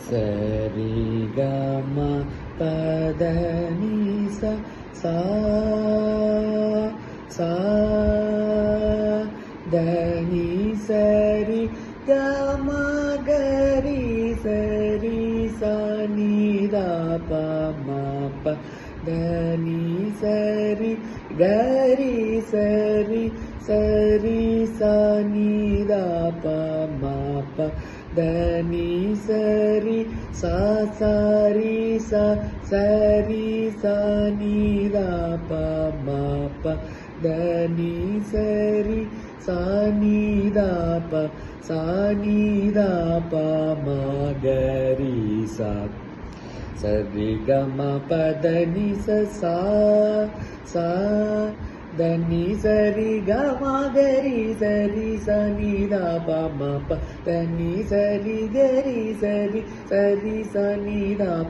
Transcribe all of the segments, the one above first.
சரி கம பத நீ சா சா தனி சரி கம கரி சரி சனி ப ம ப தனி சரி கரி சரி சரி சனி ப ம ப தனி சரி சா சரி ச சரி சனி ப ம ப தனி சரி சனி ப சனி ப ம கரி சா சரி கம பத நி சா சா தனி சரி கம கரி சரி சனி ப ம ப தனி சரி கரி சரி சரி சனி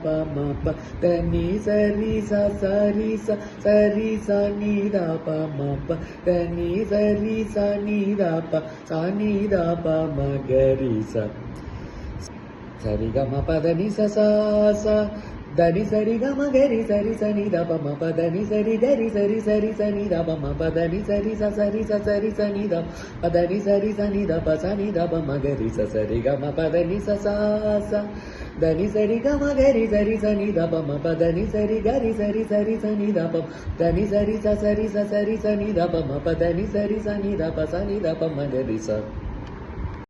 ப ம ப தனி சரி ச சரி ச சரி சனி ப ம ப தனி சரி சனி ப சனி ப ம கரி ச சரி கம பத நி சா சா தனி சரி கம கரி சரி சனி ப ம ப தனி சரி கரி சரி சரி சனி ப ம ப தனி சரி ச சரி ச சரி சனி ப தனி சரி சனி ப சனி ப ம கரி ச சரி கம பத நி சா சா தனி சரி கம கரி சரி சனி ப ம ப தனி சரி கரி சரி சரி சனி ப தனி சரி ச சரி ச சரி சனி ப ம ப தனி சரி சனி ப சனி ப ம கரி ச